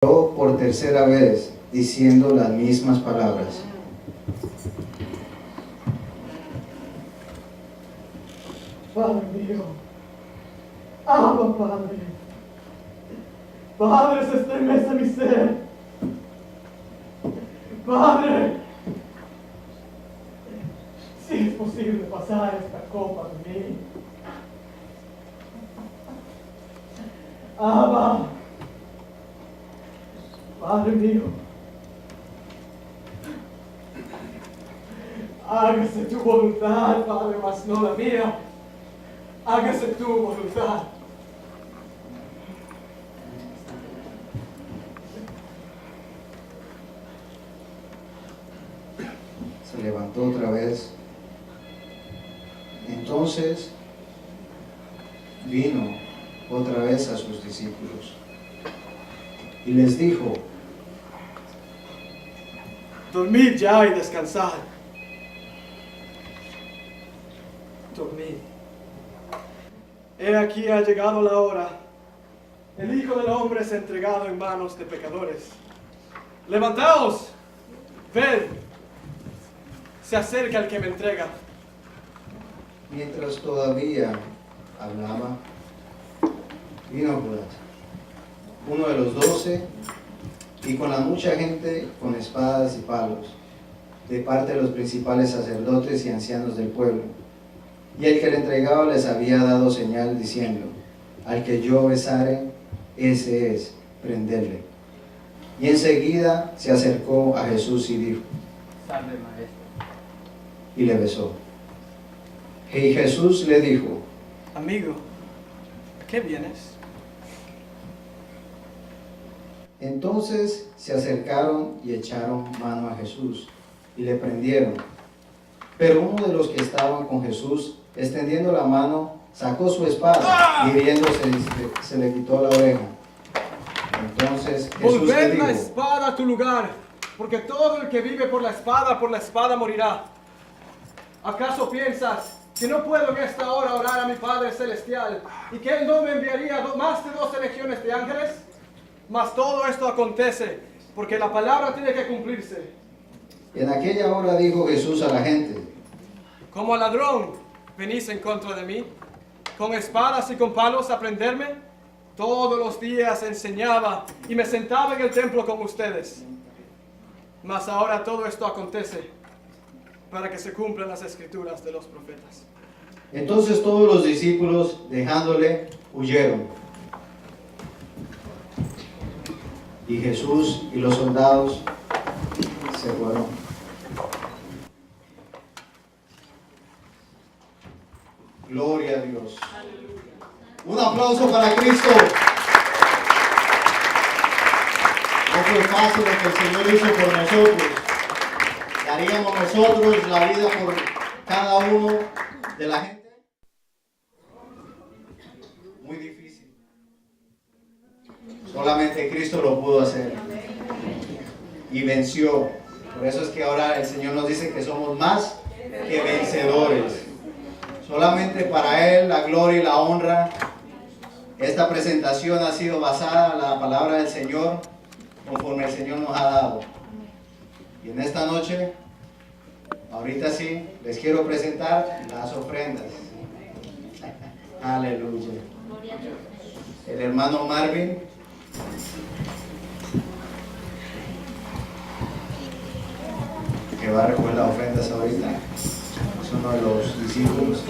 por tercera vez, diciendo las mismas palabras. Padre mío, Abba, Padre. Padre, se estremece mi ser. Padre, si es posible pasar esta copa de mí. Abba, Padre mío, hágase tu voluntad, Padre, mas no la mía. Hágase tu voluntad. Se levantó otra vez. Entonces vino otra vez a sus discípulos y les dijo: Dormid ya y descansad. Dormid. He aquí ha llegado la hora. El Hijo del Hombre es entregado en manos de pecadores. Levantaos, ved, se acerca el que me entrega. Mientras todavía hablaba, vino Judas, uno de los 12, y con la mucha gente con espadas y palos, de parte de los principales sacerdotes y ancianos del pueblo. Y el que le entregaba les había dado señal diciendo: al que yo besare, ese es, prendedle. Y enseguida se acercó a Jesús y dijo: Salve, Maestro. y le besó. Y Jesús le dijo: Amigo, ¿a qué vienes? Entonces se acercaron y echaron mano a Jesús y le prendieron. Pero uno de los que estaban con Jesús, extendiendo la mano, sacó su espada y hiriéndose se le quitó la oreja. Entonces Jesús le Volved dijo: la espada a tu lugar, porque todo el que vive por la espada morirá. ¿Acaso piensas que no puedo en esta hora orar a mi Padre Celestial y que Él no me enviaría más de 12 legiones de ángeles? Mas todo esto acontece porque la palabra tiene que cumplirse. En aquella hora dijo Jesús a la gente: Como ladrón venís en contra de mí, con espadas y con palos a prenderme. Todos los días enseñaba y me sentaba en el templo con ustedes. Mas ahora todo esto acontece para que se cumplan las escrituras de los profetas. Entonces todos los discípulos, dejándole, huyeron. Y Jesús y los soldados se fueron. Gloria a Dios. Un aplauso para Cristo. No fue fácil lo que el Señor hizo por nosotros. Daríamos nosotros la vida por cada uno de la gente. Muy difícil. Solamente Cristo lo pudo hacer. Y venció. Por eso es que ahora el Señor nos dice que somos más que vencedores. Solamente para Él la gloria y la honra. Esta presentación ha sido basada en la palabra del Señor, conforme el Señor nos ha dado. Y en esta noche, ahorita sí, les quiero presentar las ofrendas. Aleluya. El hermano Marvin. Que va a recoger las ofrendas ahorita. Es uno de los discípulos.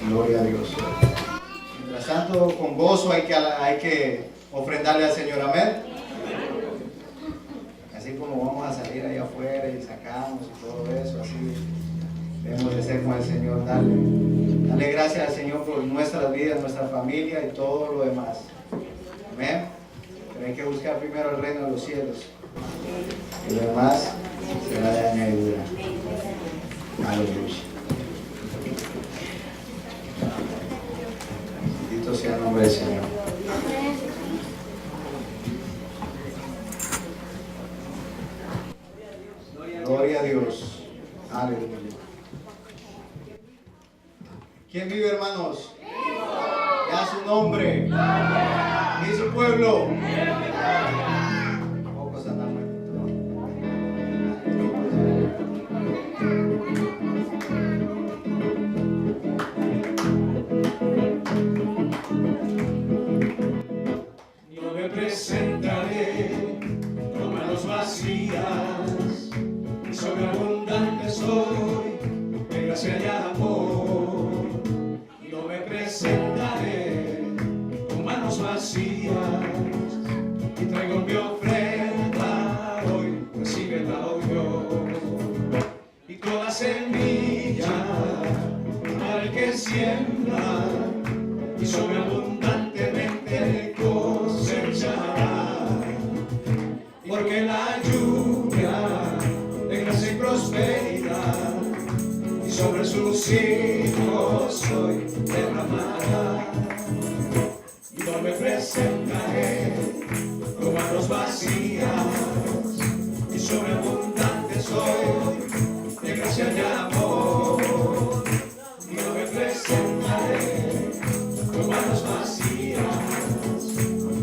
Gloria a Dios. Mientras tanto, con gozo hay que ofrendarle al Señor. Amén. Así como vamos a salir allá afuera y sacamos y todo eso, así debemos de ser con el Señor. Dale gracias al Señor por nuestras vidas, nuestra familia y todo lo demás. Amén. Pero hay que buscar primero el reino de los cielos. Y lo demás será de añadidura. Aleluya. Bendito sea el nombre del Señor. Gloria a Dios. Aleluya. ¿Quién vive, hermanos? Ya su nombre. Y su pueblo. sobre sus hijos hoy derramará. Yo me presentaré con manos vacías y sobreabundante soy de gracia y amor. Yo me presentaré con manos vacías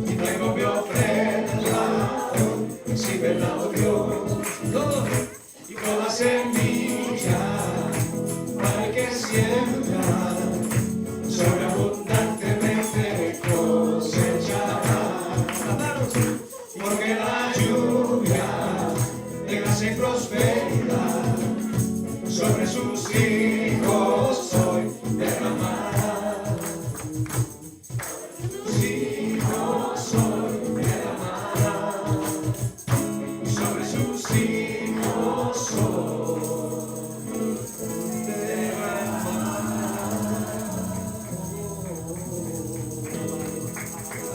y traigo mi ofrenda, recíbela, oh Dios, y toda semilla para el que siembra sobreabundantemente cosechará, porque la lluvia de gracia y prosperidad sobre sus hijos hoy derramará. Sus hijos hoy derramará, sobre sus hijos hoy derramará.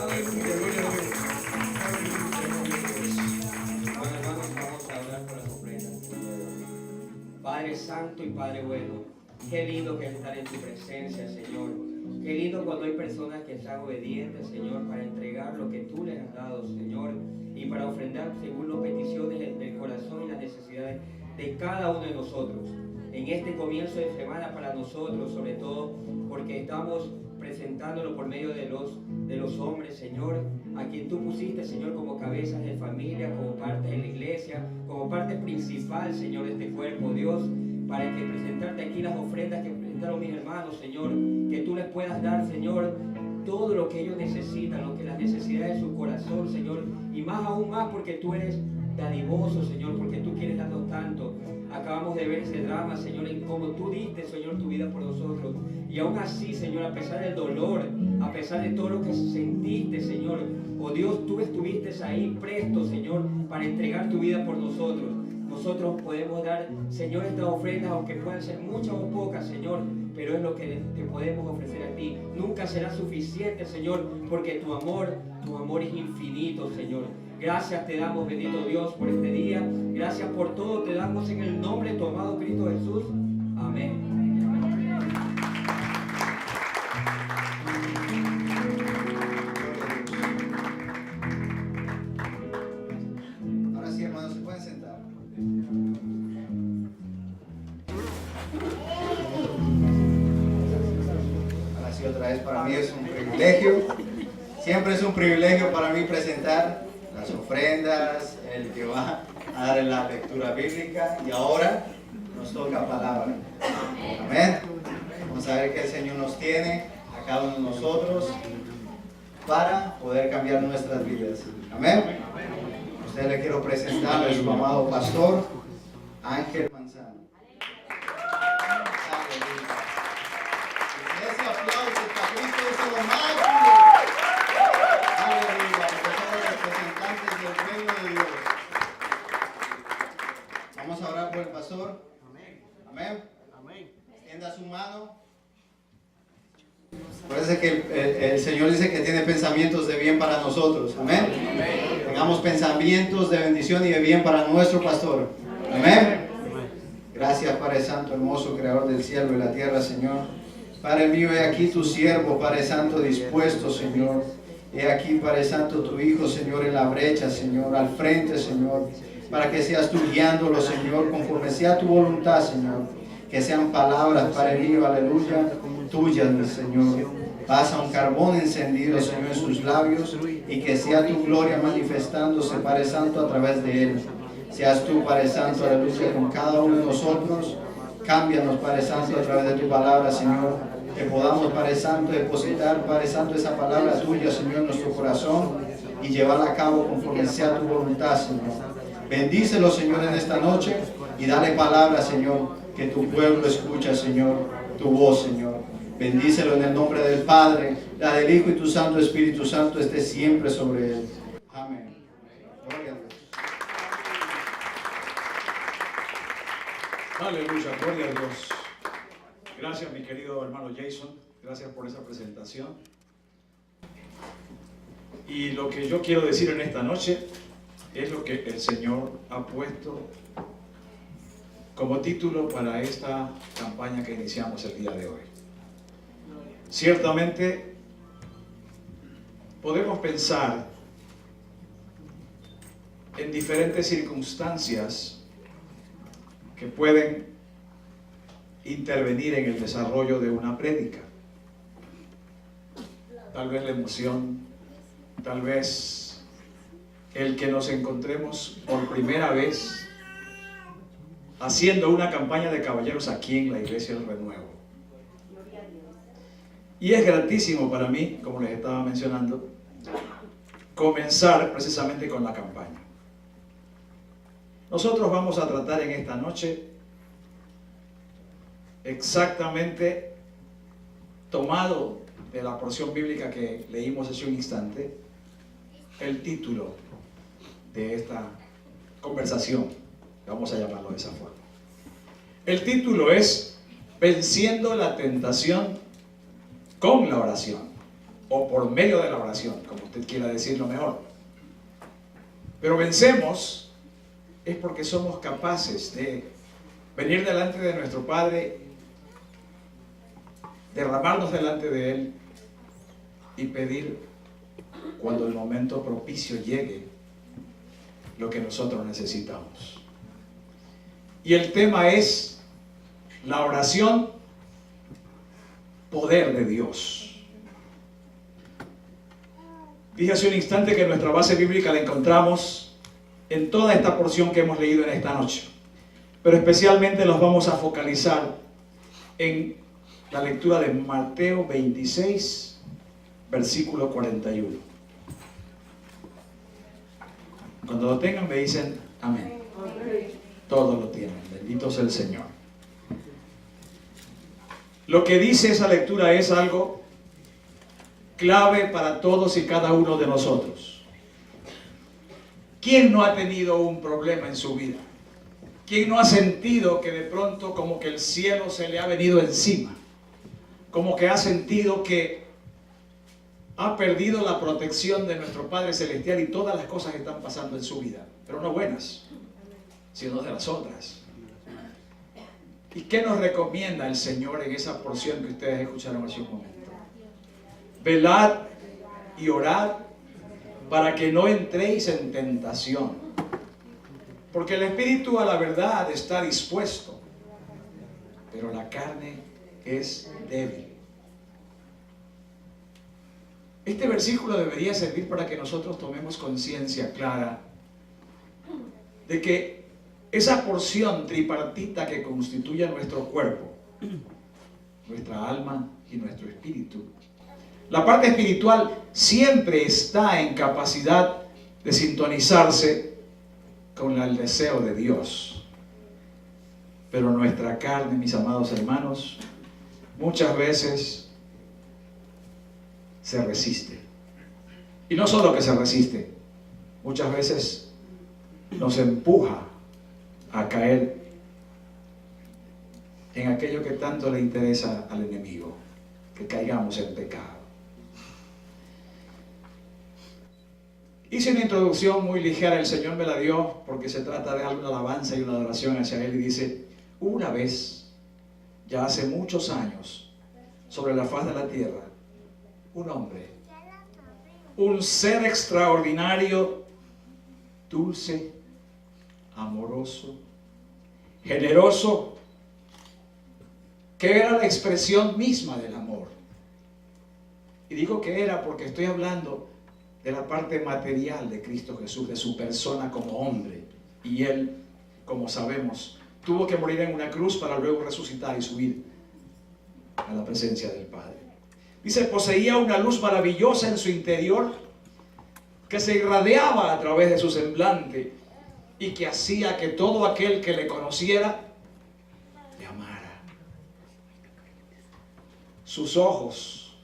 Aleluya, gloria a Dios. Bueno, hermanos, vamos a hablar por las ofrendas. Padre Santo y Padre bueno, qué lindo que es estar en tu presencia, Señor. Qué lindo cuando hay personas que sean obedientes, Señor, para entregar lo que tú les has dado, Señor, y para ofrendar según las peticiones del corazón y las necesidades de cada uno de nosotros. En este comienzo de semana para nosotros, sobre todo porque estamos presentándolo por medio de los hombres, Señor, a quien tú pusiste, Señor, como cabezas de familia, como parte de la iglesia, como parte principal, Señor, de este cuerpo, Dios, para que presentarte aquí las ofrendas que presentaron mis hermanos, Señor, que tú les puedas dar, Señor, todo lo que ellos necesitan, lo que las necesidades de su corazón, Señor, y más aún más porque tú eres dadivoso, Señor, porque tú quieres darnos tanto. Acabamos de ver ese drama, Señor, en cómo tú diste, Señor, tu vida por nosotros. Y aún así, Señor, a pesar del dolor, a pesar de todo lo que sentiste, Señor, oh Dios, tú estuviste ahí presto, Señor, para entregar tu vida por nosotros. Nosotros podemos dar, Señor, estas ofrendas, aunque puedan ser muchas o pocas, Señor, pero es lo que te podemos ofrecer a ti. Nunca será suficiente, Señor, porque tu amor es infinito, Señor. Gracias te damos, bendito Dios, por este día. Gracias por todo, te damos en el nombre de tu amado Cristo Jesús. Amén. Ahora sí, hermanos, se pueden sentar. Ahora sí, otra vez, para mí es un privilegio. Siempre es un privilegio para mí presentar las ofrendas, el que va a dar la lectura bíblica, y ahora nos toca palabra. Amén. Vamos a ver qué el Señor nos tiene a cada uno de nosotros para poder cambiar nuestras vidas. Amén. A usted le quiero presentar a su amado pastor Ángel Manzano. Aleluya. Ese aplauso para Cristo es lo máximo. Aleluya, porque somos representantes del reino de Dios. Vamos a orar por el pastor. Amén. Extienda su mano. Parece que el Señor dice que tiene pensamientos de bien para nosotros. Amén. Tengamos pensamientos de bendición y de bien para nuestro pastor. Amén. Gracias, Padre Santo, hermoso, Creador del cielo y la tierra, Señor. Padre mío, he aquí tu siervo, Padre Santo, dispuesto, Señor. He aquí, Padre Santo, tu Hijo, Señor, en la brecha, Señor, al frente, Señor, para que seas tú guiándolo, Señor, conforme sea tu voluntad, Señor. Que sean palabras, Padre mío, aleluya, tuyas, mi Señor. Pasa un carbón encendido, Señor, en sus labios, y que sea tu gloria manifestándose, Padre Santo, a través de él. Seas tú, Padre Santo, aleluya, con cada uno de nosotros. Cámbianos, Padre Santo, a través de tu palabra, Señor. Que podamos, Padre Santo, depositar, Padre Santo, esa palabra tuya, Señor, en nuestro corazón y llevarla a cabo conforme sea tu voluntad, Señor. Bendícelo, Señor, en esta noche y dale palabra, Señor, que tu pueblo escucha, Señor, tu voz, Señor. Bendícelo en el nombre del Padre, la del Hijo y tu Santo Espíritu Santo esté siempre sobre él. Amén. Gloria a Dios. Aleluya, gloria a Dios. Gracias, mi querido hermano Jason. Gracias por esa presentación. Y lo que yo quiero decir en esta noche es lo que el Señor ha puesto como título para esta campaña que iniciamos el día de hoy. Ciertamente podemos pensar en diferentes circunstancias que pueden intervenir en el desarrollo de una prédica. Tal vez la emoción, tal vez el que nos encontremos por primera vez haciendo una campaña de caballeros aquí en la Iglesia del Renuevo. Y es gratísimo para mí, como les estaba mencionando, comenzar precisamente con la campaña. Nosotros vamos a tratar en esta noche exactamente tomado de la porción bíblica que leímos hace un instante, el título de esta conversación, vamos a llamarlo de esa forma. El título es Venciendo la tentación con la oración, o por medio de la oración, como usted quiera decirlo mejor. Pero vencemos es porque somos capaces de venir delante de nuestro Padre, derramarnos delante de Él y pedir cuando el momento propicio llegue lo que nosotros necesitamos. Y el tema es la oración, poder de Dios. Dije hace un instante que nuestra base bíblica la encontramos en toda esta porción que hemos leído en esta noche, pero especialmente nos vamos a focalizar en la lectura de Mateo 26, versículo 41. Cuando lo tengan me dicen amén. Todos lo tienen, bendito sea el Señor. Lo que dice esa lectura es algo clave para todos y cada uno de nosotros. ¿Quién no ha tenido un problema en su vida? ¿Quién no ha sentido que de pronto como que el cielo se le ha venido encima? Como que ha sentido que ha perdido la protección de nuestro Padre Celestial y todas las cosas que están pasando en su vida, pero no buenas, sino de las otras. ¿Y qué nos recomienda el Señor en esa porción que ustedes escucharon hace un momento? Velad y orad para que no entréis en tentación, porque el espíritu a la verdad está dispuesto, pero la carne es débil. Este versículo debería servir para que nosotros tomemos conciencia clara de que esa porción tripartita que constituye nuestro cuerpo, nuestra alma y nuestro espíritu, la parte espiritual siempre está en capacidad de sintonizarse con el deseo de Dios. Pero nuestra carne, mis amados hermanos, muchas veces se resiste. Y no solo que se resiste, muchas veces nos empuja a caer en aquello que tanto le interesa al enemigo, que caigamos en pecado. Hice una introducción muy ligera, el Señor me la dio porque se trata de una alabanza y una adoración hacia Él, y dice: una vez, ya hace muchos años, sobre la faz de la tierra, un hombre, un ser extraordinario, dulce, amoroso, generoso, que era la expresión misma del amor. Y digo que era porque estoy hablando de la parte material de Cristo Jesús, de su persona como hombre. Y Él, como sabemos, tuvo que morir en una cruz para luego resucitar y subir a la presencia del Padre. Dice, poseía una luz maravillosa en su interior que se irradiaba a través de su semblante y que hacía que todo aquel que le conociera le amara. Sus ojos,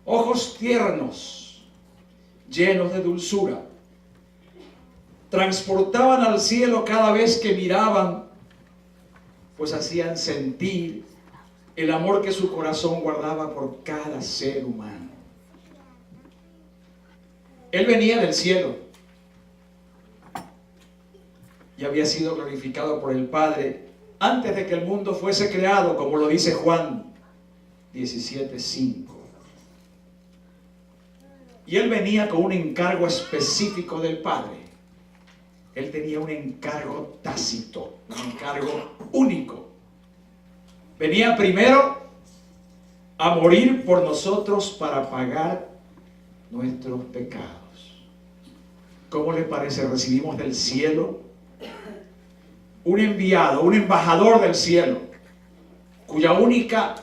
ojos tiernos, llenos de dulzura, transportaban al cielo cada vez que miraban, pues hacían sentir el amor que su corazón guardaba por cada ser humano. Él venía del cielo, y había sido glorificado por el Padre antes de que el mundo fuese creado, como lo dice Juan 17:5. Y él venía con un encargo específico del Padre. Él tenía un encargo tácito, un encargo único. Venía primero a morir por nosotros para pagar nuestros pecados. ¿Cómo le parece? Recibimos del cielo un enviado, un embajador del cielo, cuya única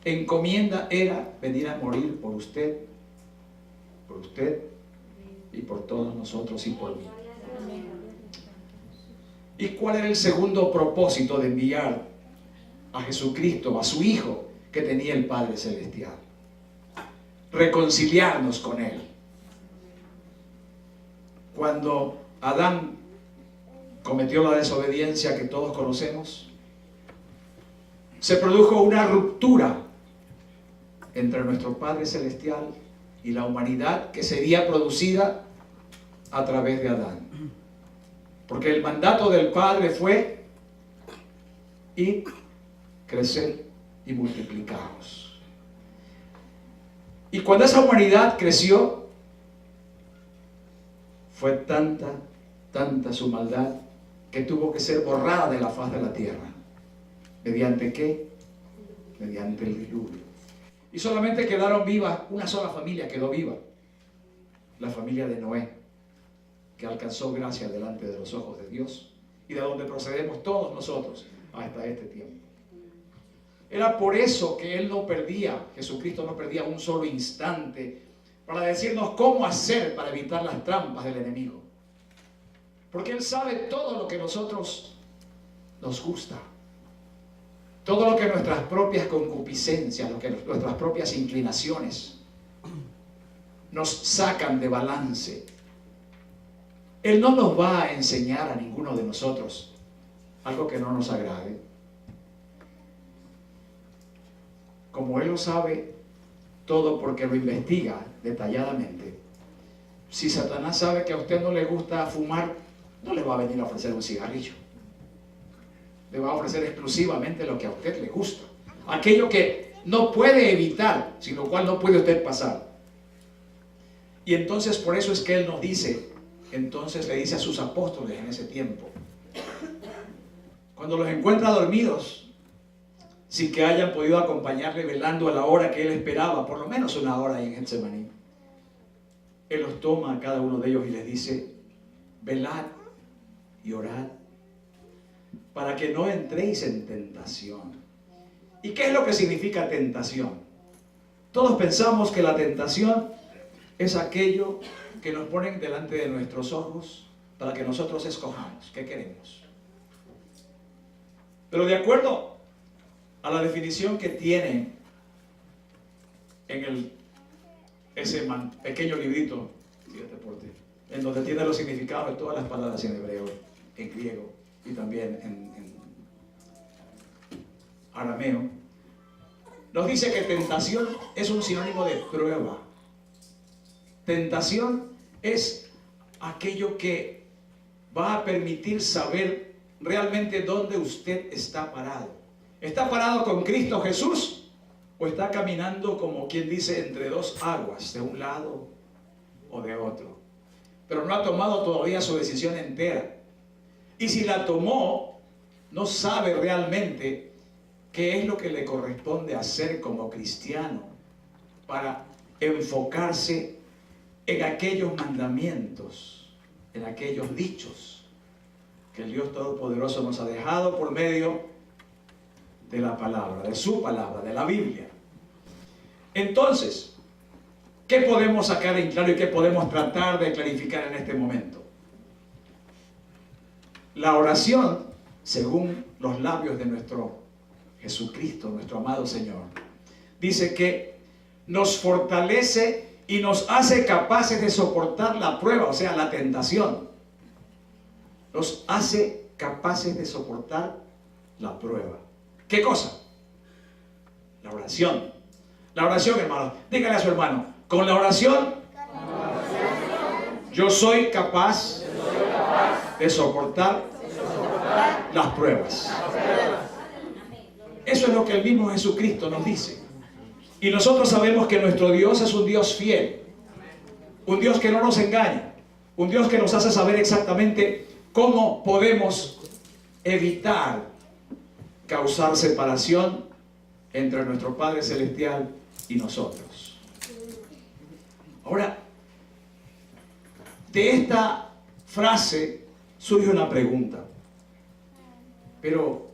encomienda era venir a morir por usted y por todos nosotros y por mí. ¿Y cuál era el segundo propósito de enviar a Jesucristo, a su Hijo que tenía el Padre Celestial? Reconciliarnos con Él. Cuando Adán cometió la desobediencia que todos conocemos, se produjo una ruptura entre nuestro Padre Celestial y la humanidad que sería producida a través de Adán. Porque el mandato del Padre fue ir, crecer y multiplicaros. Y cuando esa humanidad creció, fue tanta su maldad que tuvo que ser borrada de la faz de la tierra. ¿Mediante qué? Mediante el diluvio. Y solamente quedaron vivas, una sola familia quedó viva, la familia de Noé, que alcanzó gracia delante de los ojos de Dios y de donde procedemos todos nosotros hasta este tiempo. Era por eso que Jesucristo no perdía un solo instante para decirnos cómo hacer para evitar las trampas del enemigo. Porque Él sabe todo lo que a nosotros nos gusta. Todo lo que nuestras propias concupiscencias, lo que nuestras propias inclinaciones nos sacan de balance. Él no nos va a enseñar a ninguno de nosotros algo que no nos agrade. Como Él lo sabe todo porque lo investiga detalladamente. Si Satanás sabe que a usted no le gusta fumar, no le va a venir a ofrecer un cigarrillo. Le va a ofrecer exclusivamente lo que a usted le gusta. Aquello que no puede evitar, sin lo cual no puede usted pasar. Y entonces por eso es que Él nos dice, entonces le dice a sus apóstoles en ese tiempo, cuando los encuentra dormidos, sin que hayan podido acompañarle velando a la hora que Él esperaba, por lo menos una hora ahí en Getsemaní, Él los toma a cada uno de ellos y les dice, velad y orad, para que no entréis en tentación. ¿Y qué es lo que significa tentación? Todos pensamos que la tentación es aquello que nos ponen delante de nuestros ojos para que nosotros escojamos qué queremos. Pero de acuerdo a la definición que tiene en ese pequeño librito, en donde tiene los significados de todas las palabras en hebreo, en griego y también en arameo, nos dice que tentación es un sinónimo de prueba. Tentación es aquello que va a permitir saber realmente dónde usted está parado. ¿Está parado con Cristo Jesús o está caminando, como quien dice, entre dos aguas, de un lado o de otro? Pero no ha tomado todavía su decisión entera. Y si la tomó, no sabe realmente qué es lo que le corresponde hacer como cristiano para enfocarse en aquellos mandamientos, en aquellos dichos que el Dios Todopoderoso nos ha dejado por medio de la palabra, de su palabra, de la Biblia. Entonces, ¿qué podemos sacar en claro y qué podemos tratar de clarificar en este momento? La oración, según los labios de nuestro Jesucristo, nuestro amado Señor, dice que nos fortalece y nos hace capaces de soportar la prueba, o sea, la tentación. Nos hace capaces de soportar la prueba. ¿Qué cosa? La oración. La oración, hermano. Dígale a su hermano, con la oración, yo soy capaz de soportar las pruebas. Eso es lo que el mismo Jesucristo nos dice. Y nosotros sabemos que nuestro Dios es un Dios fiel, un Dios que no nos engaña, un Dios que nos hace saber exactamente cómo podemos evitar causar separación entre nuestro Padre Celestial y nosotros. Ahora, de esta frase surge una pregunta, pero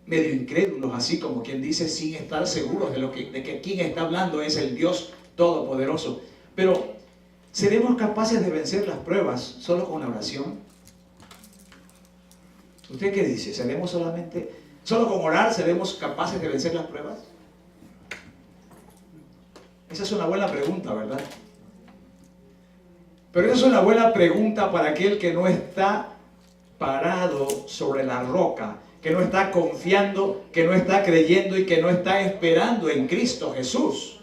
medio incrédulos, así como quien dice, sin estar seguros de que quien está hablando es el Dios Todopoderoso. Pero, ¿seremos capaces de vencer las pruebas solo con la oración? ¿Usted qué dice? ¿Seremos solo con orar, seremos capaces de vencer las pruebas? Esa es una buena pregunta, ¿verdad? Pero esa es una buena pregunta para aquel que no está parado sobre la roca, que no está confiando, que no está creyendo y que no está esperando en Cristo Jesús.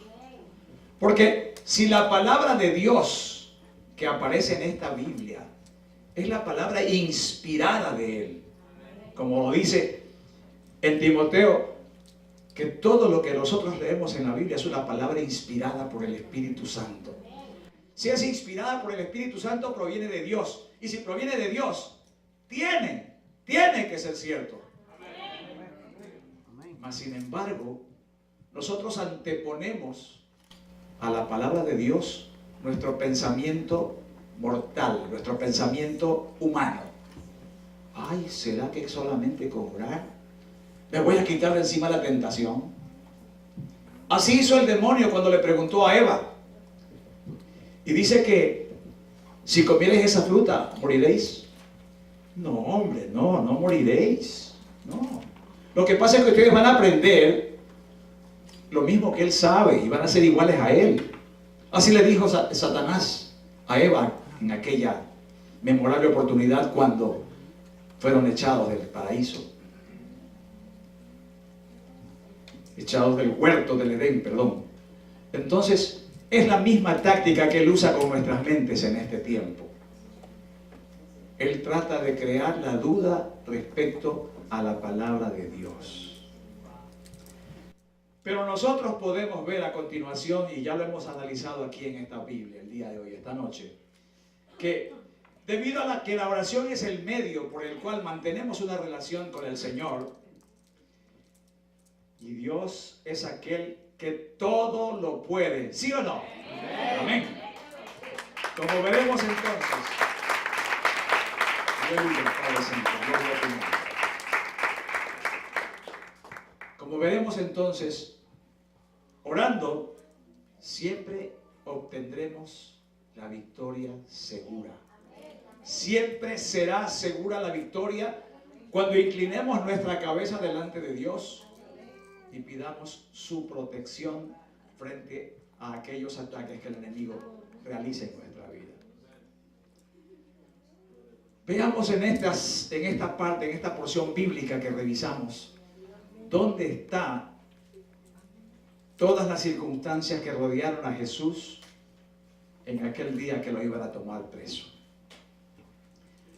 Porque si la palabra de Dios que aparece en esta Biblia es la palabra inspirada de Él, como lo dice en Timoteo, que todo lo que nosotros leemos en la Biblia es una palabra inspirada por el Espíritu Santo. Si es inspirada por el Espíritu Santo, proviene de Dios. Y si proviene de Dios, tiene que ser cierto. Mas sin embargo, nosotros anteponemos a la palabra de Dios nuestro pensamiento mortal, nuestro pensamiento humano. Ay, ¿será que solamente con orar me voy a quitar de encima la tentación? Así hizo el demonio cuando le preguntó a Eva. Y dice que si comiereis esa fruta, moriréis. No, hombre, no moriréis. No. Lo que pasa es que ustedes van a aprender lo mismo que él sabe y van a ser iguales a él. Así le dijo Satanás a Eva en aquella memorable oportunidad cuando fueron echados del paraíso. Echados del huerto del Edén, perdón. Entonces, es la misma táctica que él usa con nuestras mentes en este tiempo. Él trata de crear la duda respecto a la palabra de Dios. Pero nosotros podemos ver a continuación, y ya lo hemos analizado aquí en esta Biblia el día de hoy, esta noche, que debido a que la oración es el medio por el cual mantenemos una relación con el Señor, y Dios es aquel que todo lo puede, ¿sí o no? Amén. Como veremos entonces, como veremos entonces, orando, siempre obtendremos la victoria segura. Siempre será segura la victoria cuando inclinemos nuestra cabeza delante de Dios y pidamos su protección frente a aquellos ataques que el enemigo realiza en nuestra vida. Veamos en esta parte, en esta porción bíblica que revisamos, dónde está todas las circunstancias que rodearon a Jesús en aquel día que lo iban a tomar preso.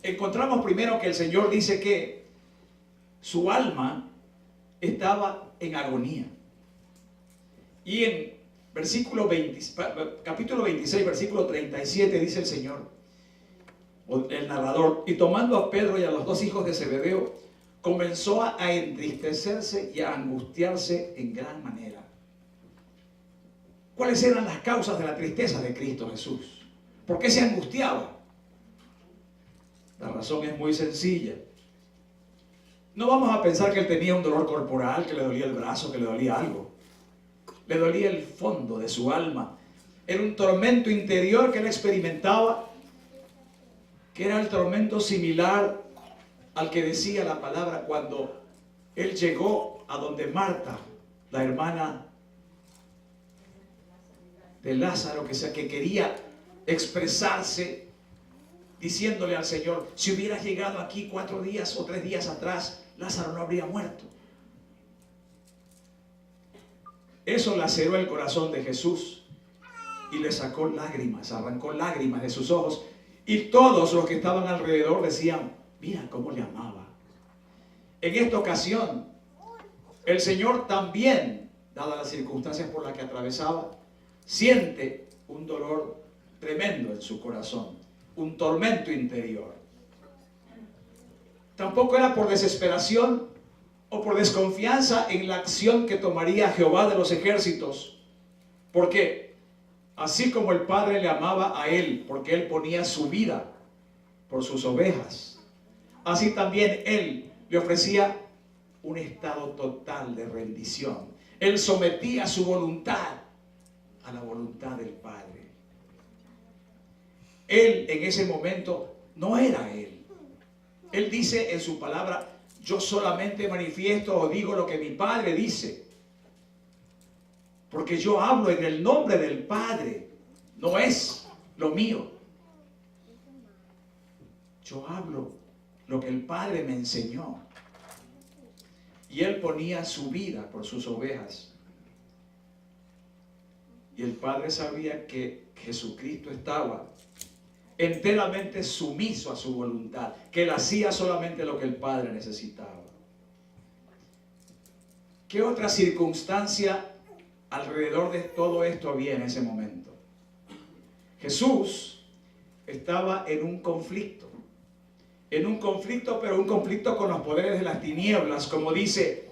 Encontramos primero que el Señor dice que su alma estaba en agonía. Y en capítulo 26, versículo 37 dice el Señor, el narrador, y tomando a Pedro y a los dos hijos de Zebedeo, comenzó a entristecerse y a angustiarse en gran manera. ¿Cuáles eran las causas de la tristeza de Cristo Jesús? ¿Por qué se angustiaba? La razón es muy sencilla. No vamos a pensar que él tenía un dolor corporal, que le dolía el brazo, que le dolía algo. Le dolía el fondo de su alma. Era un tormento interior que él experimentaba, que era el tormento similar al que decía la palabra cuando él llegó a donde Marta, la hermana de Lázaro, que quería expresarse diciéndole al Señor, si hubieras llegado aquí 4 días o 3 días atrás, Lázaro no habría muerto. Eso laceró el corazón de Jesús y le sacó lágrimas, arrancó lágrimas de sus ojos, y todos los que estaban alrededor decían, mira cómo le amaba, En esta ocasión, el Señor también, dadas las circunstancias por las que atravesaba, siente un dolor tremendo en su corazón, un tormento interior. Tampoco era por desesperación o por desconfianza en la acción que tomaría Jehová de los ejércitos, porque así como el Padre le amaba a él, porque él ponía su vida por sus ovejas, así también él le ofrecía un estado total de rendición. Él sometía su voluntad a la voluntad del Padre. Él en ese momento no era él. Él dice en su palabra: yo solamente manifiesto o digo lo que mi Padre dice, porque yo hablo en el nombre del Padre, no es lo mío. Yo hablo lo que el Padre me enseñó. Y él ponía su vida por sus ovejas. Y el Padre sabía que Jesucristo estaba enteramente sumiso a su voluntad, que él hacía solamente lo que el Padre necesitaba. ¿Qué otra circunstancia alrededor de todo esto había en ese momento? Jesús estaba en un conflicto, pero un conflicto con los poderes de las tinieblas, como dice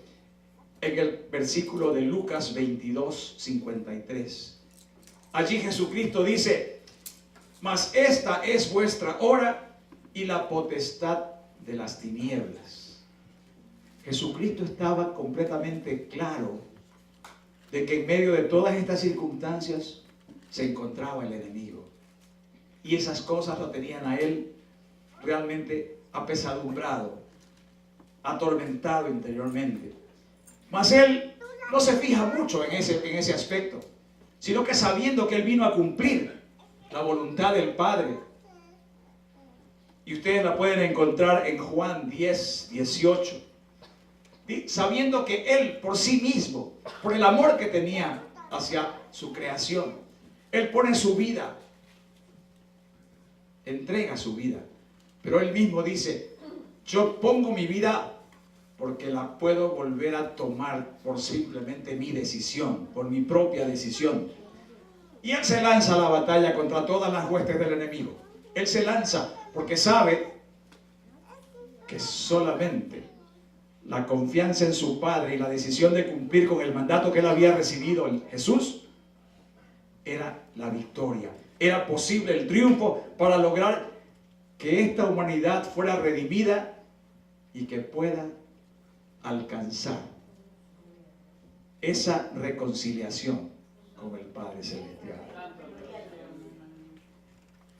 en el versículo de Lucas 22:53. Allí Jesucristo dice: mas esta es vuestra hora y la potestad de las tinieblas. Jesucristo estaba completamente claro de que en medio de todas estas circunstancias se encontraba el enemigo. Y esas cosas lo tenían a él realmente apesadumbrado, atormentado interiormente. Mas él no se fija mucho en ese aspecto, sino que sabiendo que él vino a cumplir la voluntad del Padre. Y ustedes la pueden encontrar en Juan 10:18. Sabiendo que él por sí mismo, por el amor que tenía hacia su creación, él pone su vida, entrega su vida. Pero él mismo dice: yo pongo mi vida porque la puedo volver a tomar por simplemente mi decisión, por mi propia decisión. Y él se lanza a la batalla contra todas las huestes del enemigo. Él se lanza porque sabe que solamente la confianza en su Padre y la decisión de cumplir con el mandato que él había recibido en Jesús era la victoria. Era posible el triunfo para lograr que esta humanidad fuera redimida y que pueda alcanzar esa reconciliación con el Padre Celestial.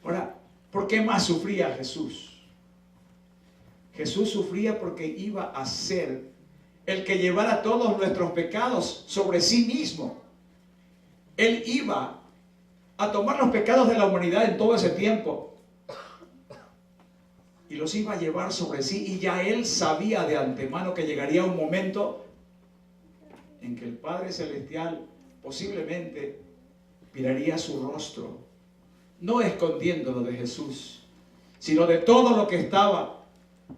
Ahora, ¿por qué más sufría Jesús? Jesús sufría porque iba a ser el que llevara todos nuestros pecados sobre sí mismo. Él iba a tomar los pecados de la humanidad en todo ese tiempo y los iba a llevar sobre sí, y ya él sabía de antemano que llegaría un momento en que el Padre Celestial posiblemente miraría su rostro, no escondiéndolo de Jesús, sino de todo lo que estaba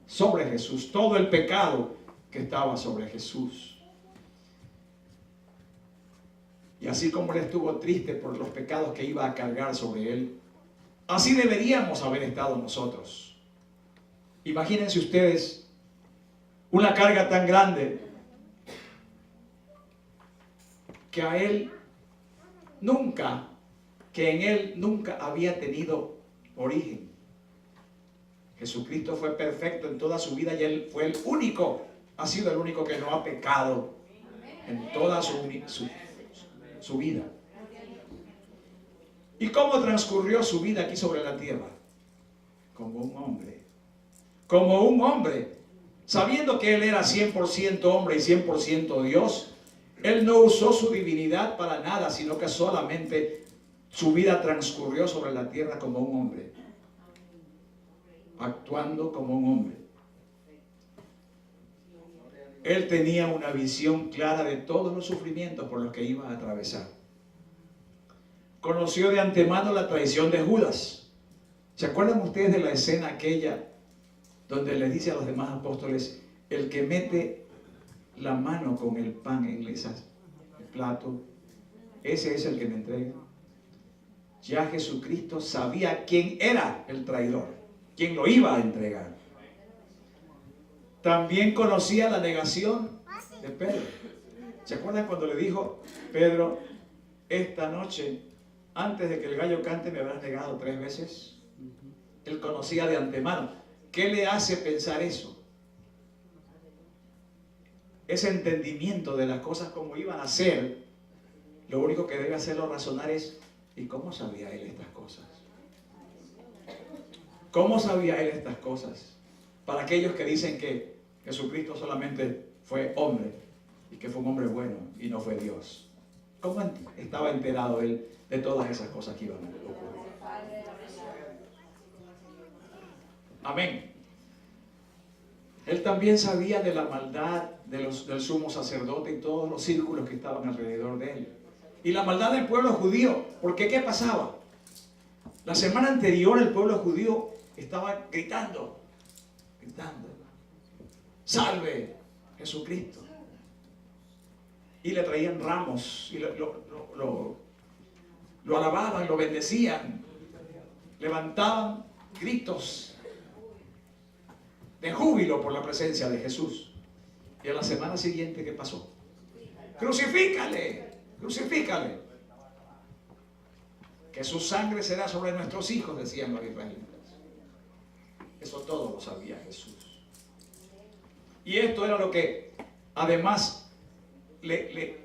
sobre Jesús, todo el pecado que estaba sobre Jesús. Y así como él estuvo triste por los pecados que iba a cargar sobre él, así deberíamos haber estado nosotros. Imagínense ustedes una carga tan grande que en él nunca había tenido origen. Jesucristo fue perfecto en toda su vida y él fue el único, ha sido el único que no ha pecado en toda su vida. ¿Y cómo transcurrió su vida aquí sobre la tierra? Como un hombre, sabiendo que él era 100% hombre y 100% Dios. Él no usó su divinidad para nada, sino que solamente su vida transcurrió sobre la tierra como un hombre, actuando como un hombre. Él tenía una visión clara de todos los sufrimientos por los que iba a atravesar. Conoció de antemano la traición de Judas. ¿Se acuerdan ustedes de la escena aquella donde le dice a los demás apóstoles: el que mete la mano con el pan en el plato, ese es el que me entrega. Ya Jesucristo sabía quién era el traidor, quién lo iba a entregar. También conocía la negación de Pedro. ¿Se acuerdan cuando le dijo, Pedro, esta noche, antes de que el gallo cante, me habrás negado 3 veces? Él conocía de antemano. ¿Qué le hace pensar eso? Ese entendimiento de las cosas como iban a ser. Lo único que debe hacerlo razonar es, ¿y cómo sabía él estas cosas? ¿Cómo sabía él estas cosas? Para aquellos que dicen que Jesucristo solamente fue hombre y que fue un hombre bueno y no fue Dios. ¿Cómo estaba enterado él de todas esas cosas que iban a ocurrir? Amén. Él también sabía de la maldad del sumo sacerdote y todos los círculos que estaban alrededor de él. Y la maldad del pueblo judío. Porque ¿qué pasaba? La semana anterior el pueblo judío estaba gritando. Salve Jesucristo. Y le traían ramos y lo alababan, lo bendecían. Levantaban gritos de júbilo por la presencia de Jesús. Y a la semana siguiente, ¿qué pasó? ¡Crucifícale! ¡Crucifícale! Que su sangre será sobre nuestros hijos, decían los israelitas. Eso todo lo sabía Jesús. Y esto era lo que además le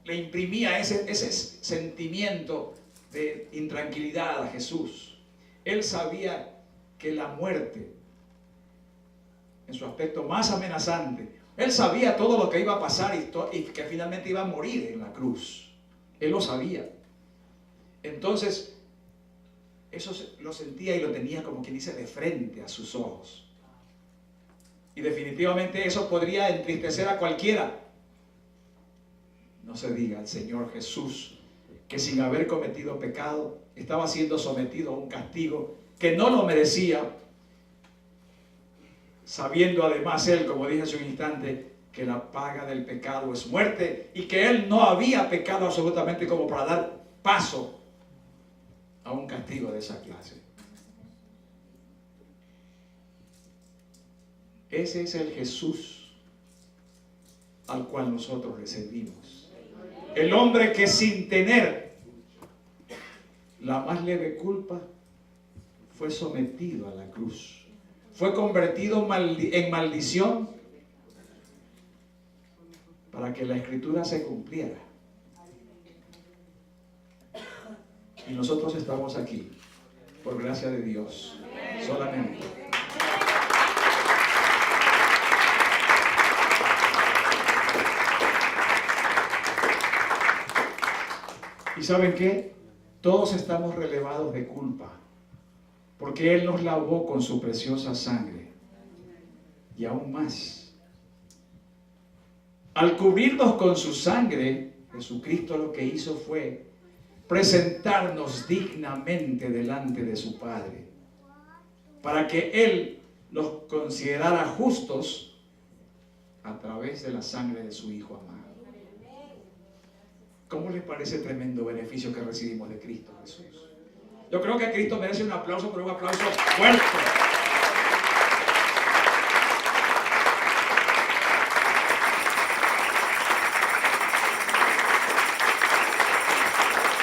imprimía ese sentimiento de intranquilidad a Jesús. Él sabía que la muerte, en su aspecto más amenazante, él sabía todo lo que iba a pasar y que finalmente iba a morir en la cruz. Él lo sabía. Entonces, eso lo sentía y lo tenía como quien dice de frente a sus ojos. Y definitivamente eso podría entristecer a cualquiera. No se diga al Señor Jesús, que sin haber cometido pecado, estaba siendo sometido a un castigo que no lo merecía, sabiendo además él, como dije hace un instante, que la paga del pecado es muerte y que él no había pecado absolutamente como para dar paso a un castigo de esa clase. Ese es el Jesús al cual nosotros le servimos. El hombre que sin tener la más leve culpa fue sometido a la cruz. Fue convertido en maldición para que la Escritura se cumpliera. Y nosotros estamos aquí por gracia de Dios solamente. ¿Y saben qué? Todos estamos relevados de culpa, porque Él nos lavó con su preciosa sangre. Y aún más, al cubrirnos con su sangre, Jesucristo lo que hizo fue presentarnos dignamente delante de su Padre, para que Él los considerara justos a través de la sangre de su Hijo amado. ¿Cómo les parece tremendo beneficio que recibimos de Cristo Jesús? Yo creo que Cristo merece un aplauso, pero un aplauso fuerte.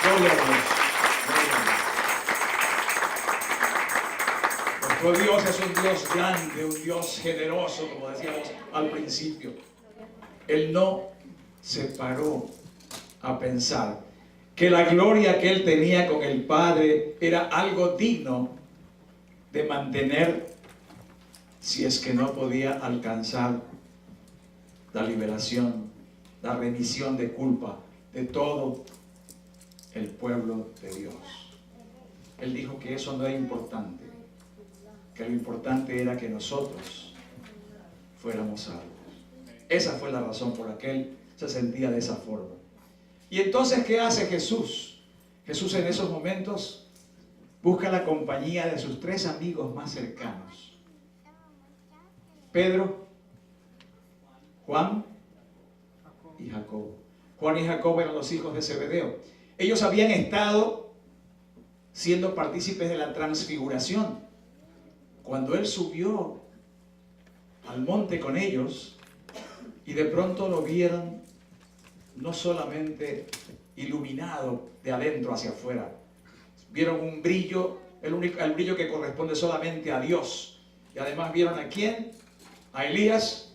Gloria a Dios. Nuestro Dios es un Dios grande, un Dios generoso, como decíamos al principio. Él no se paró a pensar que la gloria que él tenía con el Padre era algo digno de mantener si es que no podía alcanzar la liberación, la remisión de culpa de todo el pueblo de Dios. Él dijo que eso no era importante, que lo importante era que nosotros fuéramos salvos. Esa fue la razón por la que él se sentía de esa forma. Y entonces, ¿qué hace Jesús? Jesús en esos momentos busca la compañía de sus 3 amigos más cercanos: Pedro, Juan y Jacobo. Juan y Jacobo eran los hijos de Zebedeo. Ellos habían estado siendo partícipes de la transfiguración. Cuando él subió al monte con ellos y de pronto lo vieron no solamente iluminado de adentro hacia afuera, vieron un brillo, el brillo que corresponde solamente a Dios. Y además vieron ¿a quién? A Elías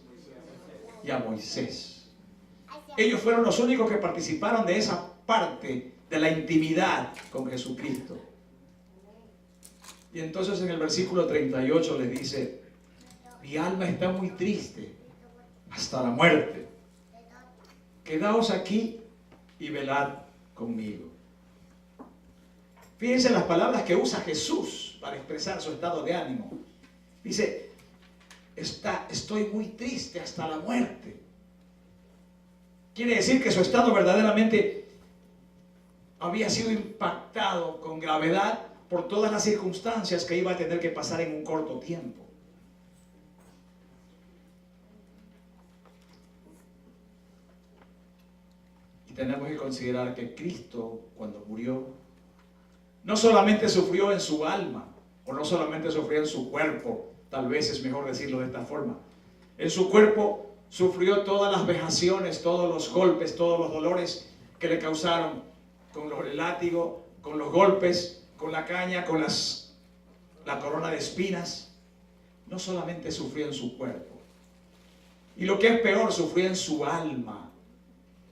y a Moisés. Ellos fueron los únicos que participaron de esa parte de la intimidad con Jesucristo. Y entonces en el versículo 38 les dice: mi alma está muy triste hasta la muerte. Quedaos aquí y velad conmigo. Fíjense las palabras que usa Jesús para expresar su estado de ánimo. Dice: estoy muy triste hasta la muerte. Quiere decir que su estado verdaderamente había sido impactado con gravedad por todas las circunstancias que iba a tener que pasar en un corto tiempo. Y tenemos que considerar que Cristo, cuando murió, no solamente sufrió en su alma, o no solamente sufrió en su cuerpo, tal vez es mejor decirlo de esta forma. En su cuerpo sufrió todas las vejaciones, todos los golpes, todos los dolores que le causaron con el látigo, con los golpes, con la caña, con la corona de espinas. No solamente sufrió en su cuerpo. Y lo que es peor, sufrió en su alma.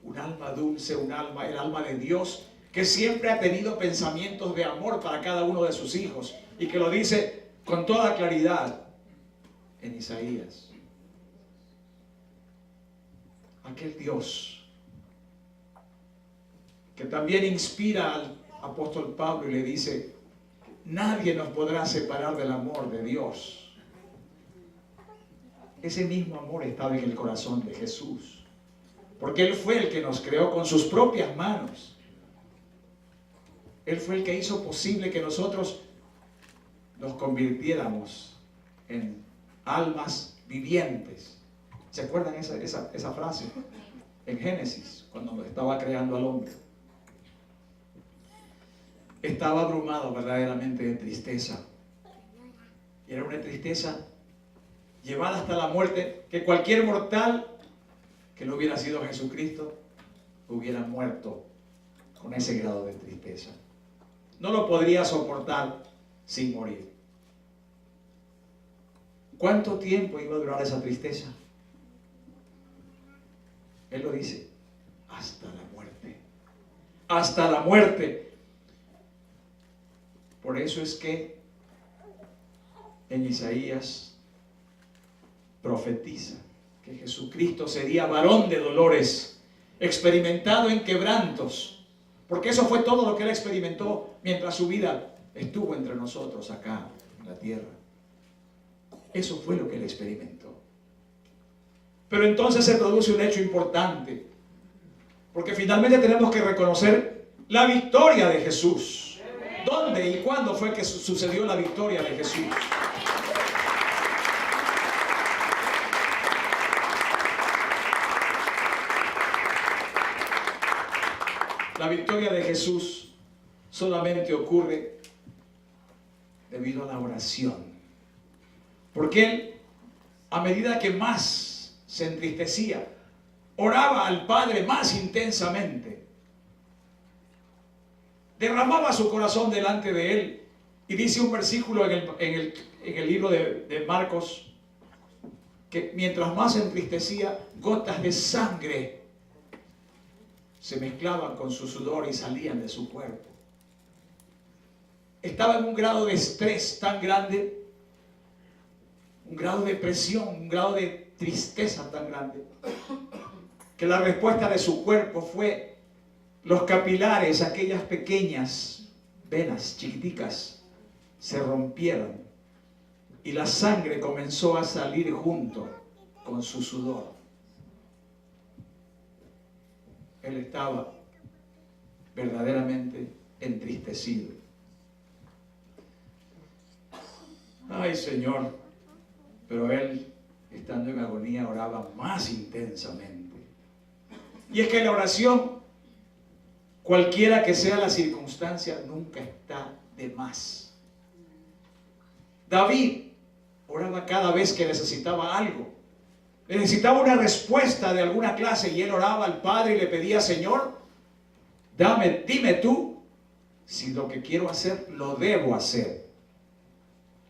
Un alma dulce, el alma de Dios, que siempre ha tenido pensamientos de amor para cada uno de sus hijos, y que lo dice con toda claridad en Isaías. Aquel Dios que también inspira al apóstol Pablo y le dice: nadie nos podrá separar del amor de Dios. Ese mismo amor estaba en el corazón de Jesús, porque Él fue el que nos creó con sus propias manos. Él fue el que hizo posible que nosotros nos convirtiéramos en almas vivientes. ¿Se acuerdan esa frase? En Génesis, cuando estaba creando al hombre. Estaba abrumado verdaderamente de tristeza. Y era una tristeza llevada hasta la muerte, que cualquier mortal que no hubiera sido Jesucristo hubiera muerto con ese grado de tristeza. No lo podría soportar sin morir. ¿Cuánto tiempo iba a durar esa tristeza? Él lo dice: hasta la muerte. Hasta la muerte. Por eso es que en Isaías profetiza que Jesucristo sería varón de dolores, experimentado en quebrantos, porque eso fue todo lo que Él experimentó mientras su vida estuvo entre nosotros acá en la tierra. Eso fue lo que Él experimentó. Pero entonces se produce un hecho importante, porque finalmente tenemos que reconocer la victoria de Jesús. ¿Dónde y cuándo fue que sucedió la victoria de Jesús? La victoria de Jesús solamente ocurre debido a la oración. Porque Él, a medida que más se entristecía, oraba al Padre más intensamente. Derramaba su corazón delante de Él. Y dice un versículo en el libro de Marcos, que mientras más se entristecía, gotas de sangre se mezclaban con su sudor y salían de su cuerpo. Estaba en un grado de estrés tan grande, un grado de presión, un grado de tristeza tan grande, que la respuesta de su cuerpo fue: los capilares, aquellas pequeñas venas chiquiticas, se rompieron y la sangre comenzó a salir junto con su sudor. Él estaba verdaderamente entristecido. Ay, Señor, pero Él estando en agonía, oraba más intensamente. Y es que la oración, cualquiera que sea la circunstancia, nunca está de más. David oraba cada vez que necesitaba algo. Necesitaba una respuesta de alguna clase y él oraba al Padre y le pedía: Señor, dime tú si lo que quiero hacer lo debo hacer.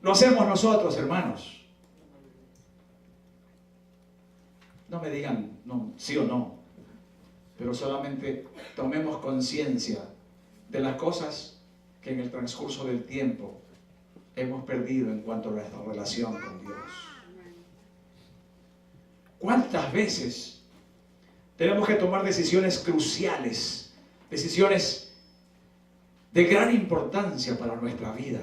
Lo hacemos nosotros, hermanos. No me digan no, sí o no, pero solamente tomemos conciencia de las cosas que en el transcurso del tiempo hemos perdido en cuanto a nuestra relación con Dios. ¿Cuántas veces tenemos que tomar decisiones cruciales, decisiones de gran importancia para nuestra vida,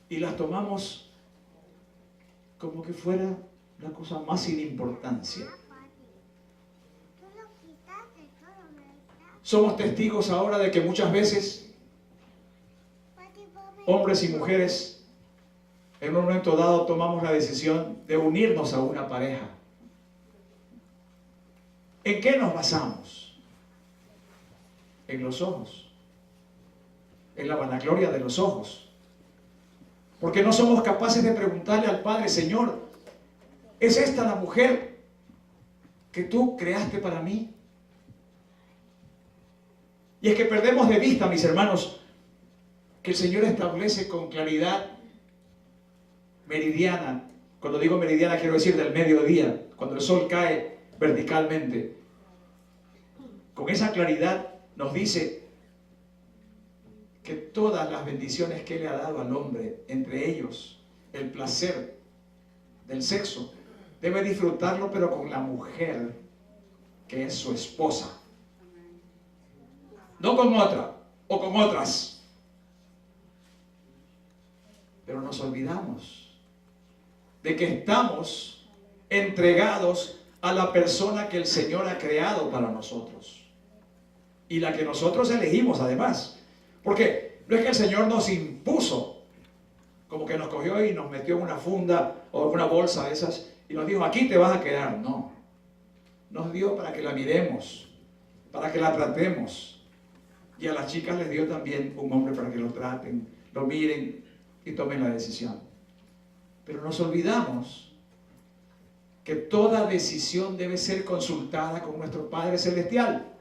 y las tomamos como que fuera la cosa más sin importancia? Somos testigos ahora de que muchas veces hombres y mujeres en un momento dado tomamos la decisión de unirnos a una pareja. ¿En qué nos basamos? En los ojos, en la vanagloria de los ojos. Porque no somos capaces de preguntarle al Padre: Señor, ¿es esta la mujer que tú creaste para mí? Y es que perdemos de vista, mis hermanos, que el Señor establece con claridad meridiana. Cuando digo meridiana quiero decir del mediodía, cuando el sol cae verticalmente. Con esa claridad nos dice que todas las bendiciones que Él le ha dado al hombre, entre ellos el placer del sexo, debe disfrutarlo, pero con la mujer que es su esposa. No con otra o con otras. Pero nos olvidamos de que estamos entregados a la persona que el Señor ha creado para nosotros. Y la que nosotros elegimos además. Porque no es que el Señor nos impuso, como que nos cogió y nos metió en una funda o en una bolsa de esas y nos dijo: aquí te vas a quedar. No. Nos dio para que la miremos, para que la tratemos. Y a las chicas les dio también un hombre para que lo traten, lo miren y tomen la decisión. Pero nos olvidamos que toda decisión debe ser consultada con nuestro Padre Celestial.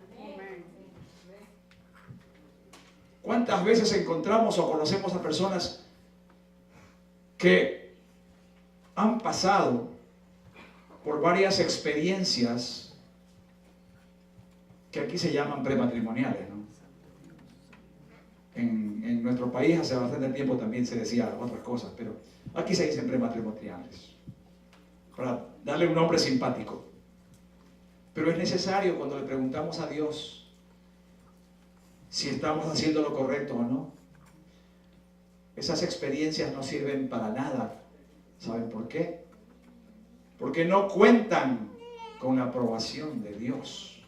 ¿Cuántas veces encontramos o conocemos a personas que han pasado por varias experiencias que aquí se llaman prematrimoniales, ¿no? En nuestro país hace bastante tiempo también se decía otras cosas, pero aquí se dicen prematrimoniales, para darle un nombre simpático. Pero es necesario, cuando le preguntamos a Dios si estamos haciendo lo correcto o no, esas experiencias no sirven para nada. ¿Saben por qué? Porque no cuentan con la aprobación de Dios.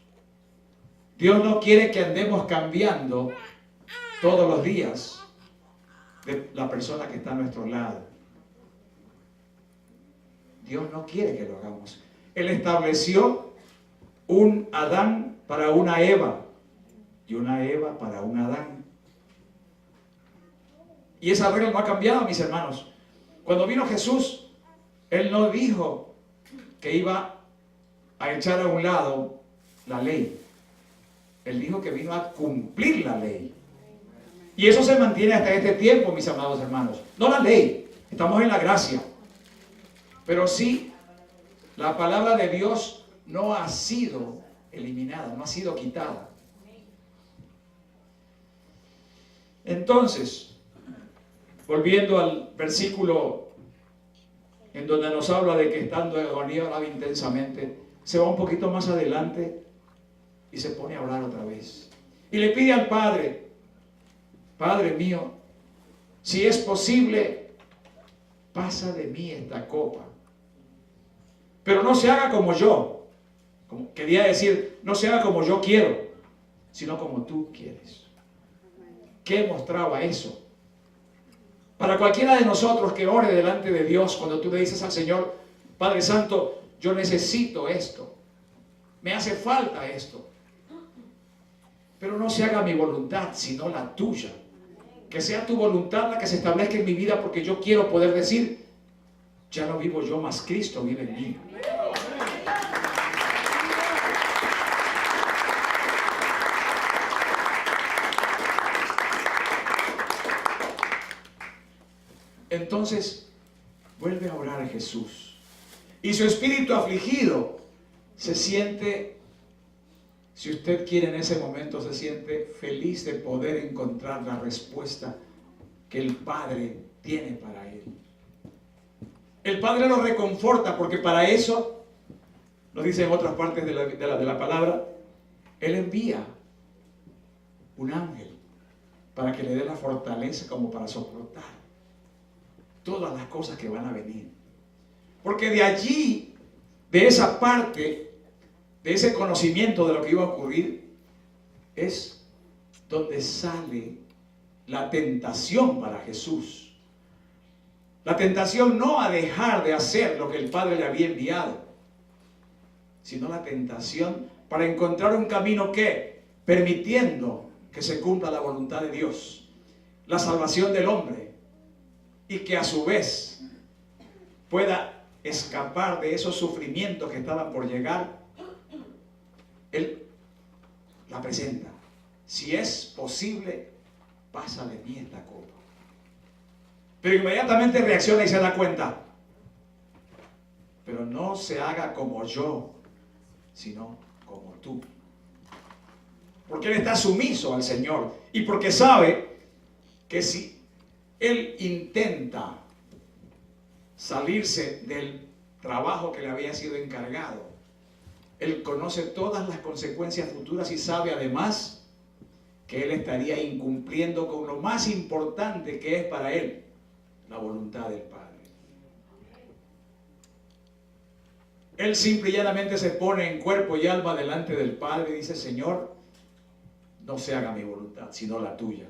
Dios no quiere que andemos cambiando todos los días de la persona que está a nuestro lado. Dios no quiere que lo hagamos. Él estableció un Adán para una Eva y una Eva para un Adán. Y esa regla no ha cambiado, mis hermanos. Cuando vino Jesús, Él no dijo que iba a echar a un lado la ley. Él dijo que vino a cumplir la ley. Y eso se mantiene hasta este tiempo, mis amados hermanos. No la ley, estamos en la gracia. Pero sí, la palabra de Dios no ha sido eliminada, no ha sido quitada. Entonces, volviendo al versículo en donde nos habla de que estando en agonía oraba intensamente, se va un poquito más adelante y se pone a orar otra vez. Y le pide al Padre: Padre mío, si es posible, pasa de mí esta copa. Pero no se haga como yo. Quería decir, no se haga como yo quiero, sino como tú quieres. ¿Qué mostraba eso? Para cualquiera de nosotros que ore delante de Dios, cuando tú le dices al Señor, Padre Santo, yo necesito esto, me hace falta esto, pero no se haga mi voluntad, sino la tuya. Que sea tu voluntad la que se establezca en mi vida, porque yo quiero poder decir, ya no vivo yo, mas Cristo vive en mí. Entonces, vuelve a orar a Jesús. Y su espíritu afligido se siente, si usted quiere en ese momento, se siente feliz de poder encontrar la respuesta que el Padre tiene para él. El Padre lo reconforta porque para eso, nos dice en otras partes de la palabra, Él envía un ángel para que le dé la fortaleza como para soportar todas las cosas que van a venir. Porque de allí, de esa parte, de ese conocimiento de lo que iba a ocurrir, es donde sale la tentación para Jesús. La tentación no a dejar de hacer lo que el Padre le había enviado, sino la tentación para encontrar un camino que, permitiendo que se cumpla la voluntad de Dios, la salvación del hombre, y que a su vez pueda escapar de esos sufrimientos que estaban por llegar, Él la presenta. Si es posible, pasa de mí esta copa. Pero inmediatamente reacciona y se da cuenta. Pero no se haga como yo, sino como tú. Porque Él está sumiso al Señor. Y porque sabe que si Él intenta salirse del trabajo que le había sido encargado, Él conoce todas las consecuencias futuras y sabe además que Él estaría incumpliendo con lo más importante que es para Él, la voluntad del Padre. Él simple y llanamente se pone en cuerpo y alma delante del Padre y dice, Señor, no se haga mi voluntad, sino la tuya.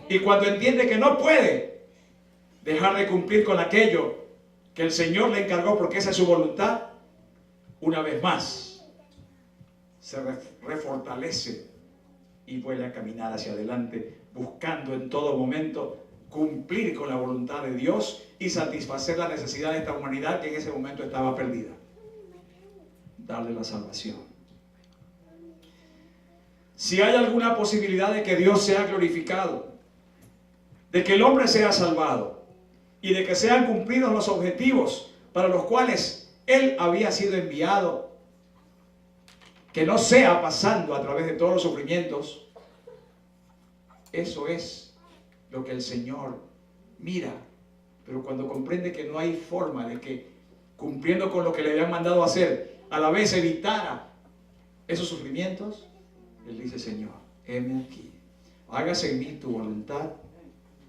Y cuando entiende que no puede dejar de cumplir con aquello que el Señor le encargó porque esa es su voluntad, una vez más se refortalece y vuelve a caminar hacia adelante, buscando en todo momento cumplir con la voluntad de Dios y satisfacer la necesidad de esta humanidad que en ese momento estaba perdida. Darle la salvación. Si hay alguna posibilidad de que Dios sea glorificado, de que el hombre sea salvado y de que sean cumplidos los objetivos para los cuales Él había sido enviado, que no sea pasando a través de todos los sufrimientos, eso es lo que el Señor mira. Pero cuando comprende que no hay forma de que, cumpliendo con lo que le habían mandado hacer, a la vez evitara esos sufrimientos, Él dice, Señor, heme aquí, hágase en mí tu voluntad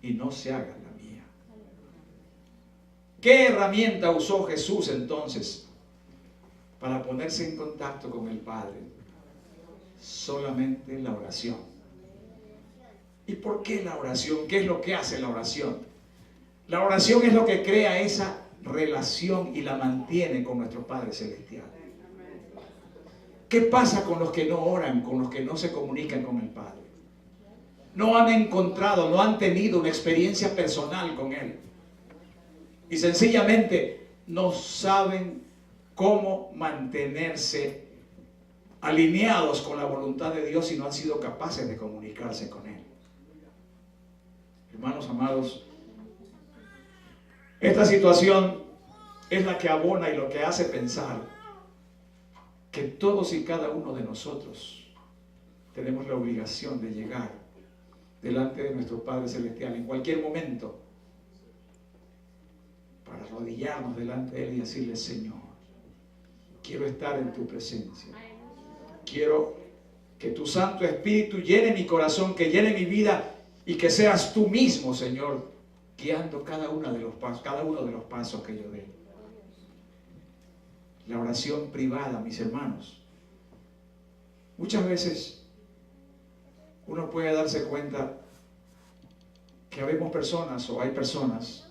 y no se haga la mía. ¿Qué herramienta usó Jesús entonces para ponerse en contacto con el Padre? Solamente la oración. ¿Y por qué la oración? ¿Qué es lo que hace la oración? La oración es lo que crea esa relación y la mantiene con nuestro Padre Celestial. ¿Qué pasa con los que no oran, con los que no se comunican con el Padre? No han encontrado, no han tenido una experiencia personal con Él. Y sencillamente no saben cómo mantenerse alineados con la voluntad de Dios y no han sido capaces de comunicarse con Él. Hermanos amados, esta situación es la que abona y lo que hace pensar que todos y cada uno de nosotros tenemos la obligación de llegar delante de nuestro Padre Celestial en cualquier momento para arrodillarnos delante de Él y decirle, Señor, quiero estar en tu presencia. Quiero que tu Santo Espíritu llene mi corazón, que llene mi vida y que seas tú mismo, Señor, guiando cada uno de los pasos que yo dé. La oración privada, mis hermanos. Muchas veces uno puede darse cuenta que habemos personas o hay personas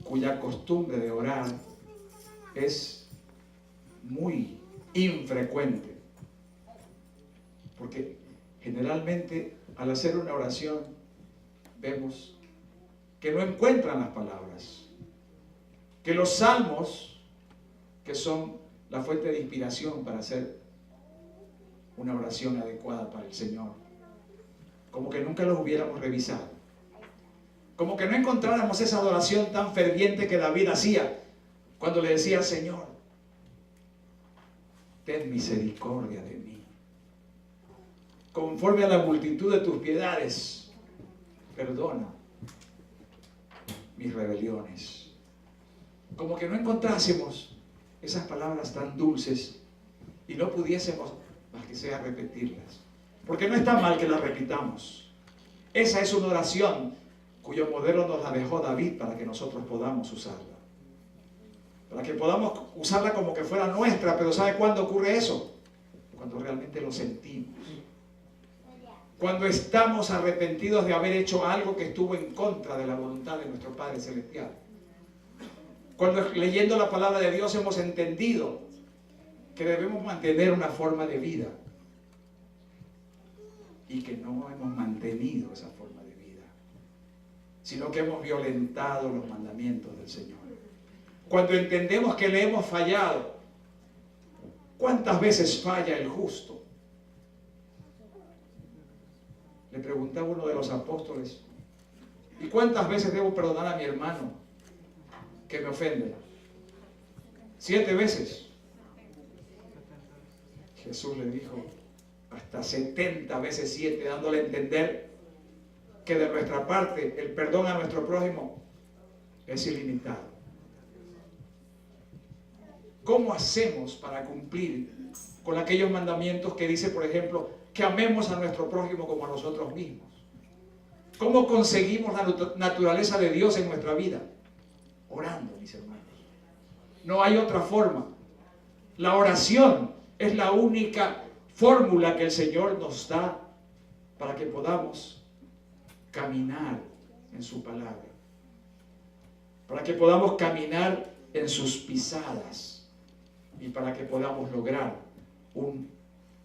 cuya costumbre de orar es muy infrecuente. Porque generalmente al hacer una oración vemos que no encuentran las palabras, que los salmos, que son la fuente de inspiración para hacer una oración adecuada para el Señor, como que nunca los hubiéramos revisado, como que no encontráramos esa adoración tan ferviente que David hacía cuando le decía: Señor, ten misericordia de mí, conforme a la multitud de tus piedades, perdona mis rebeliones. Como que no encontrásemos esas palabras tan dulces y no pudiésemos más que sea repetirlas, porque no está mal que las repitamos. Esa es una oración cuyo modelo nos la dejó David para que nosotros podamos usarla, para que podamos usarla como que fuera nuestra. Pero ¿sabe cuándo ocurre eso? Cuando realmente lo sentimos, cuando estamos arrepentidos de haber hecho algo que estuvo en contra de la voluntad de nuestro Padre Celestial, cuando leyendo la palabra de Dios hemos entendido que debemos mantener una forma de vida y que no hemos mantenido esa forma de vida, sino que hemos violentado los mandamientos del Señor. Cuando entendemos que le hemos fallado. ¿Cuántas veces falla el justo? Le preguntaba uno de los apóstoles: ¿y cuántas veces debo perdonar a mi hermano que me ofende? 7 veces. Jesús le dijo: hasta 70 veces 7, dándole a entender que de nuestra parte el perdón a nuestro prójimo es ilimitado. ¿Cómo hacemos para cumplir con aquellos mandamientos que dice, por ejemplo, que amemos a nuestro prójimo como a nosotros mismos? ¿Cómo conseguimos la naturaleza de Dios en nuestra vida? Orando, mis hermanos. No hay otra forma. La oración es la única fórmula que el Señor nos da para que podamos caminar en su palabra, para que podamos caminar en sus pisadas y para que podamos lograr un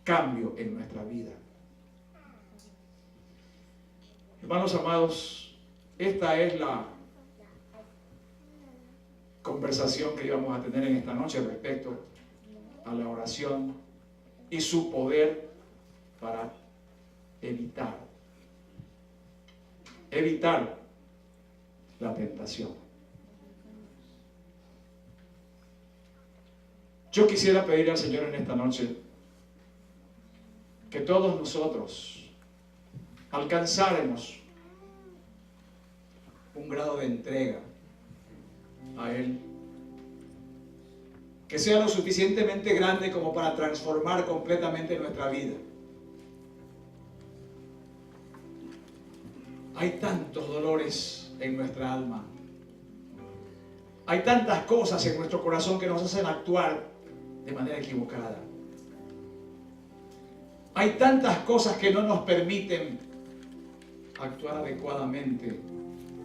cambio en nuestra vida. Hermanos amados, esta es la conversación que íbamos a tener en esta noche respecto a la oración y su poder para evitar la tentación. Yo quisiera pedir al Señor en esta noche que todos nosotros alcanzáramos un grado de entrega a Él que sea lo suficientemente grande como para transformar completamente nuestra vida. Hay tantos dolores en nuestra alma, hay tantas cosas en nuestro corazón que nos hacen actuar de manera equivocada. Hay tantas cosas que no nos permiten actuar adecuadamente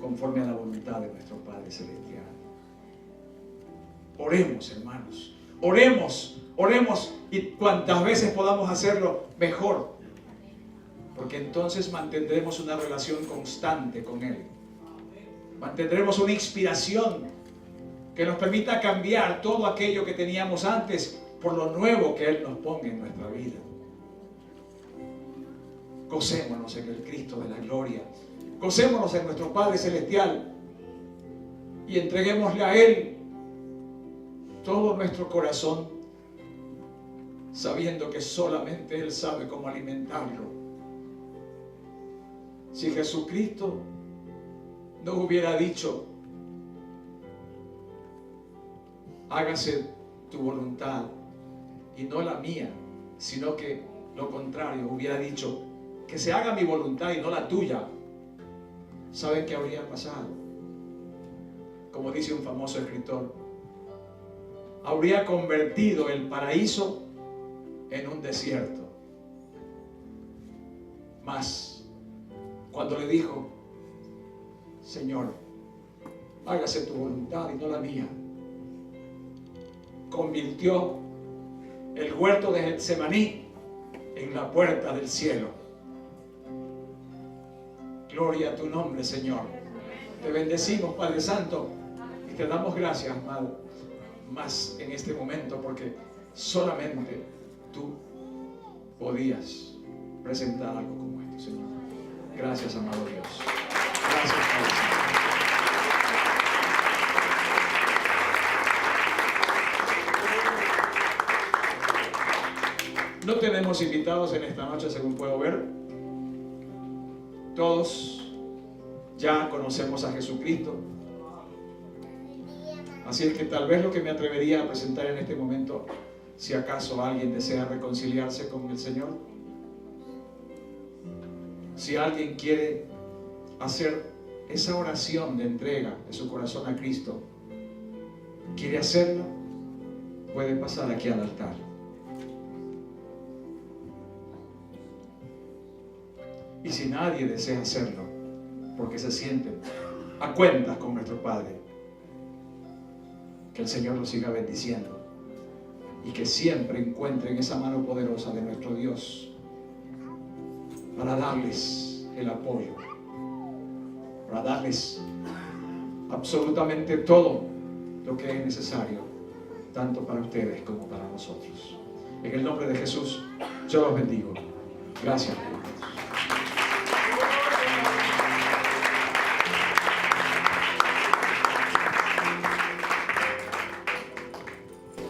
conforme a la voluntad de nuestro Padre Celestial. Oremos, hermanos, oremos y cuantas veces podamos hacerlo, mejor, porque entonces mantendremos una relación constante con Él. Mantendremos una inspiración que nos permita cambiar todo aquello que teníamos antes por lo nuevo que Él nos ponga en nuestra vida. Gocémonos en el Cristo de la gloria, gocémonos en nuestro Padre Celestial y entreguémosle a Él todo nuestro corazón, sabiendo que solamente Él sabe cómo alimentarlo. Si Jesucristo no hubiera dicho: hágase tu voluntad y no la mía, sino que lo contrario, hubiera dicho: que se haga mi voluntad y no la tuya, ¿saben qué habría pasado? Como dice un famoso escritor, habría convertido el paraíso en un desierto. Mas cuando le dijo: Señor, hágase tu voluntad y no la mía. Convirtió el huerto de Getsemaní en la puerta del cielo. Gloria a tu nombre, Señor. Te bendecimos, Padre Santo, y te damos gracias, más en este momento, porque solamente tú podías presentar algo como esto, Señor. Gracias, amado Dios. Gracias, Padre Santo. No tenemos invitados en esta noche, según puedo ver. Todos ya conocemos a Jesucristo. Así es que tal vez lo que me atrevería a presentar en este momento, si acaso alguien desea reconciliarse con el Señor, si alguien quiere hacer esa oración de entrega de su corazón a Cristo, quiere hacerlo, puede pasar aquí al altar. Y si nadie desea hacerlo, porque se sienten a cuentas con nuestro Padre, que el Señor los siga bendiciendo y que siempre encuentren esa mano poderosa de nuestro Dios para darles el apoyo, para darles absolutamente todo lo que es necesario, tanto para ustedes como para nosotros. En el nombre de Jesús, yo los bendigo. Gracias.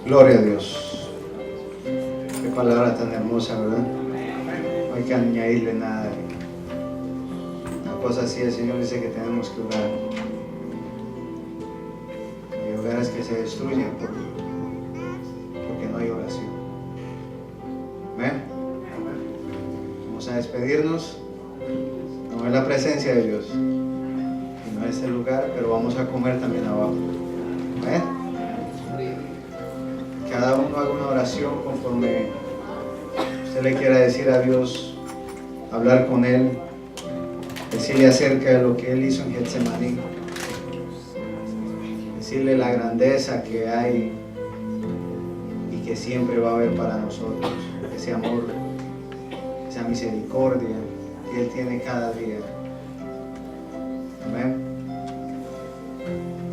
Gloria a Dios. Qué palabra tan hermosa, ¿verdad? No hay que añadirle nada. Una cosa así, el Señor dice que tenemos que orar. Hay hogares que se destruyen porque no hay oración. ¿Ven? Vamos a despedirnos. No es la presencia de Dios, y no es el lugar, pero vamos a comer también abajo. ¿Ven? Cada uno haga una oración conforme usted le quiera decir a Dios, hablar con Él, decirle acerca de lo que Él hizo en Getsemaní, decirle la grandeza que hay y que siempre va a haber para nosotros, ese amor, esa misericordia que Él tiene cada día. Amén.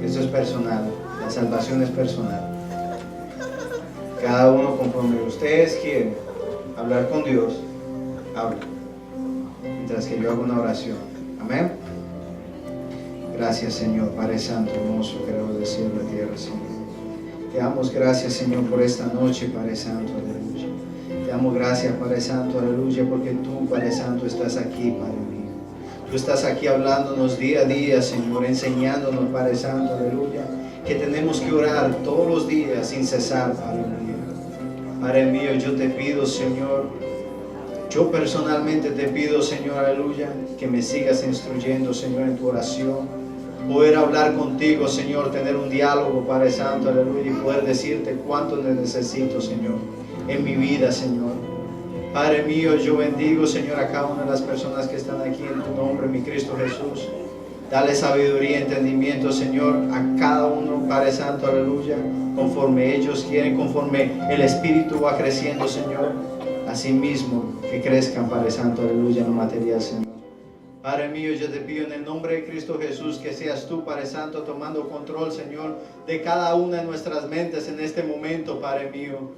Eso es personal, la salvación es personal. Cada uno conforme ustedes quieren hablar con Dios, hablen, mientras que yo hago una oración. Amén. Gracias, Señor, Padre Santo, hermoso, creador del cielo y la tierra, Señor. Te damos gracias, Señor, por esta noche, Padre Santo, aleluya. Te damos gracias, Padre Santo, aleluya, porque tú, Padre Santo, estás aquí, Padre mío. Tú estás aquí hablándonos día a día, Señor, enseñándonos, Padre Santo, aleluya, que tenemos que orar todos los días sin cesar, Padre mío. Padre mío, yo te pido, Señor, yo personalmente te pido, Señor, aleluya, que me sigas instruyendo, Señor, en tu oración, poder hablar contigo, Señor, tener un diálogo, Padre Santo, aleluya, y poder decirte cuánto te necesito, Señor, en mi vida, Señor. Padre mío, yo bendigo, Señor, a cada una de las personas que están aquí en tu nombre, mi Cristo Jesús. Dale sabiduría y entendimiento, Señor, a cada uno, Padre Santo, aleluya, conforme ellos quieren, conforme el Espíritu va creciendo, Señor. Así mismo, que crezcan, Padre Santo, aleluya, en lo material, Señor. Padre mío, yo te pido en el nombre de Cristo Jesús que seas tú, Padre Santo, tomando control, Señor, de cada una de nuestras mentes en este momento, Padre mío.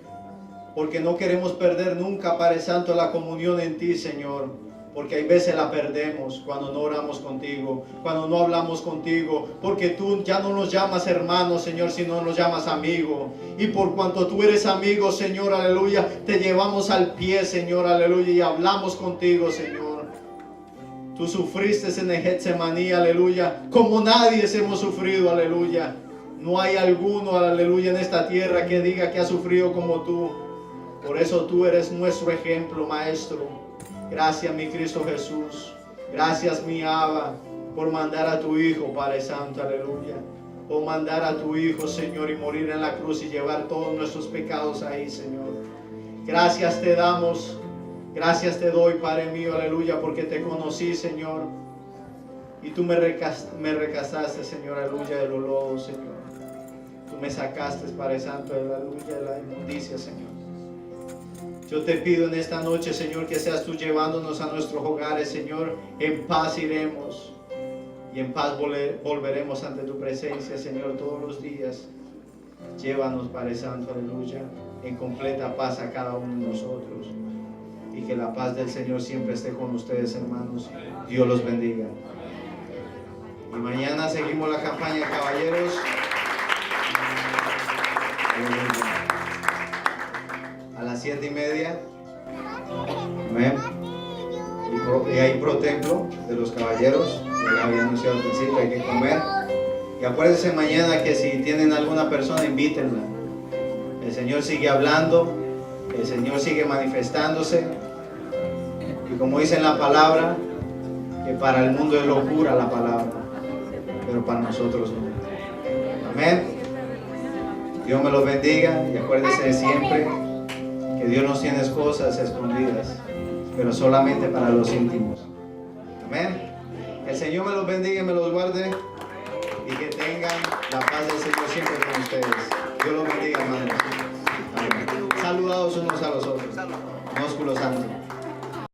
Porque no queremos perder nunca, Padre Santo, la comunión en ti, Señor. Porque hay veces la perdemos cuando no oramos contigo, cuando no hablamos contigo, porque tú ya no nos llamas hermanos, Señor, sino nos llamas amigo. Y por cuanto tú eres amigo, Señor, aleluya, te llevamos al pie, Señor, aleluya, y hablamos contigo, Señor. Tú sufriste en el Getsemaní, aleluya, como nadie hemos sufrido, aleluya. No hay alguno, aleluya, en esta tierra que diga que ha sufrido como tú. Por eso tú eres nuestro ejemplo, Maestro. Gracias, mi Cristo Jesús. Gracias, mi Abba, por mandar a tu Hijo, Padre Santo, aleluya. Por mandar a tu Hijo, Señor, y morir en la cruz y llevar todos nuestros pecados ahí, Señor. Gracias te damos, gracias te doy, Padre mío, aleluya, porque te conocí, Señor. Y tú me rescataste, Señor, aleluya, de los lobos, Señor. Tú me sacaste, Padre Santo, aleluya, de la inmundicia, Señor. Yo te pido en esta noche, Señor, que seas tú llevándonos a nuestros hogares, Señor. En paz iremos y en paz volveremos ante tu presencia, Señor, todos los días. Llévanos, Padre Santo, aleluya, en completa paz a cada uno de nosotros. Y que la paz del Señor siempre esté con ustedes, hermanos. Dios los bendiga. Y mañana seguimos la campaña, caballeros. A las 7:30. Amén. Y hay pro templo de los caballeros. Ya había anunciado al principio, hay que comer. Y acuérdense mañana que si tienen alguna persona, invítenla. El Señor sigue hablando, el Señor sigue manifestándose. Y como dice en la palabra, que para el mundo es locura la palabra, pero para nosotros no. Amén. Dios me los bendiga y acuérdense siempre que Dios nos tiene cosas escondidas, pero solamente para los íntimos. Amén. El Señor me los bendiga y me los guarde y que tengan la paz del Señor siempre con ustedes. Dios los bendiga, hermanos. Amén. Saludados unos a los otros. Músculo santo.